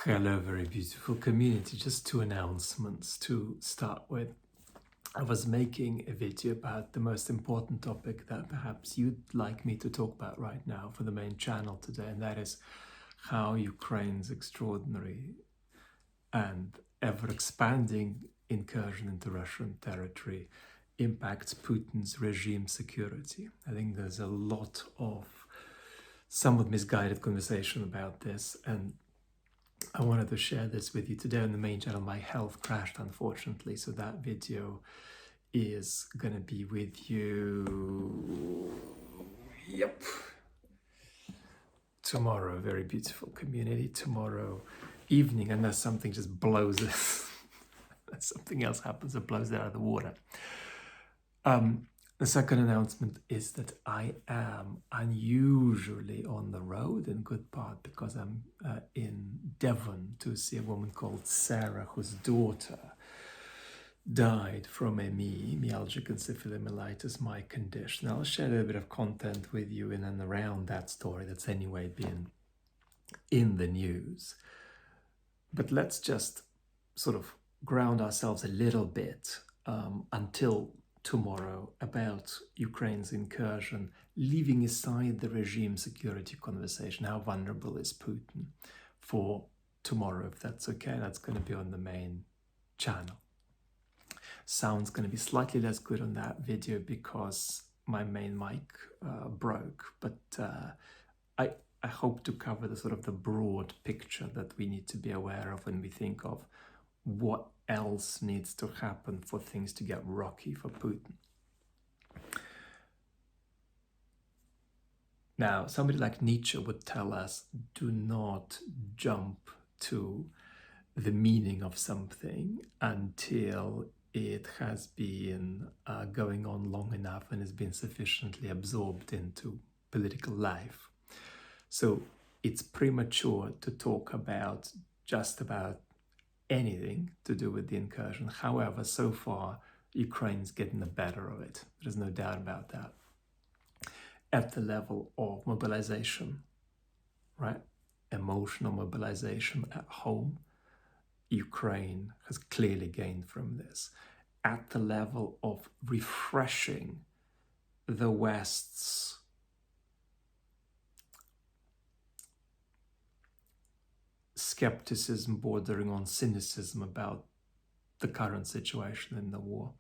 Hello, very beautiful community. Just two announcements to start with. I was making a video about the most important topic that perhaps you'd like me to talk about right now for the main channel today, and that is how Ukraine's extraordinary and ever-expanding incursion into Russian territory impacts Putin's regime security. I think there's a lot of somewhat misguided conversation about this, and I wanted to share this with you today on the main channel. My health crashed, unfortunately, so that video is gonna be with you, tomorrow. Very beautiful community. Tomorrow evening, unless something just blows it, something else happens that blows it out of the water. The second announcement is that I am unusually on the road, in good part because I'm in Devon to see a woman called Sarah, whose daughter died from ME, myalgic encephalomyelitis, my condition. I'll share a little bit of content with you in and around that story that's anyway been in the news. But let's just sort of ground ourselves a little bit until tomorrow about Ukraine's incursion, leaving aside the regime security conversation. How vulnerable is Putin? For tomorrow, if that's okay. That's going to be on the main channel. Sound's going to be slightly less good on that video because my main mic broke, but I hope to cover the sort of the broad picture that we need to be aware of when we think of what else needs to happen for things to get rocky for Putin. Now, somebody like Nietzsche would tell us, do not jump to the meaning of something until it has been going on long enough and has been sufficiently absorbed into political life. So it's premature to talk about just about anything to do with the incursion. However, so far, Ukraine's getting the better of it. There's no doubt about that. At the level of mobilization, right? Emotional mobilization at home, Ukraine has clearly gained from this. At the level of refreshing the West's skepticism bordering on cynicism about the current situation in the war,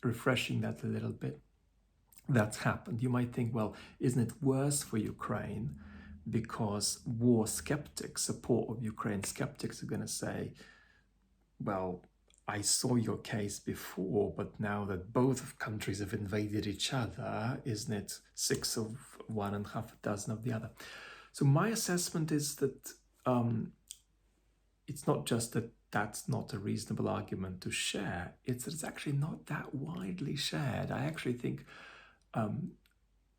refreshing that a little bit, that's happened. You might think, well, isn't it worse for Ukraine because war skeptics, support of Ukraine skeptics are going to say, well, I saw your case before, but now that both countries have invaded each other, isn't it 6 of one and half a dozen of the other? So my assessment is that it's not just that that's not a reasonable argument to share, it's that it's actually not that widely shared. I actually think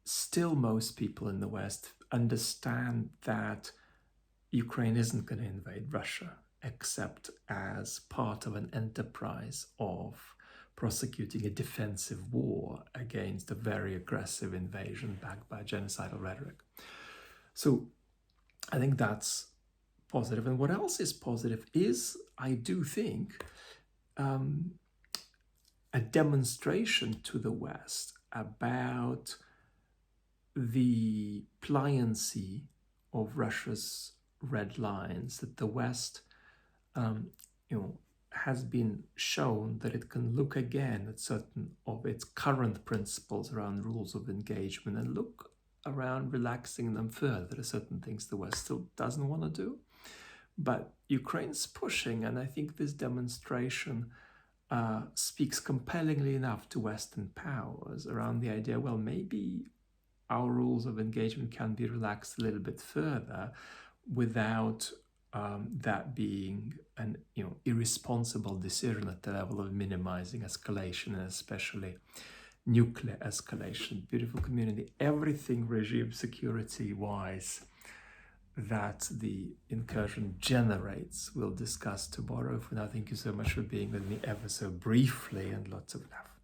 still most people in the West understand that Ukraine isn't going to invade Russia, except as part of an enterprise of prosecuting a defensive war against a very aggressive invasion backed by genocidal rhetoric. So I think that's positive. And what else is positive is, I do think, a demonstration to the West about the pliancy of Russia's red lines, that the West has been shown that it can look again at certain of its current principles around rules of engagement and look around relaxing them further. There are certain things the West still doesn't want to do, but Ukraine's pushing, and I think this demonstration speaks compellingly enough to Western powers around the idea, well, maybe our rules of engagement can be relaxed a little bit further without that being an irresponsible decision at the level of minimizing escalation, and especially nuclear escalation. Beautiful community. Everything regime security wise that the incursion generates we'll discuss tomorrow. For now, thank you so much for being with me ever so briefly, and lots of love.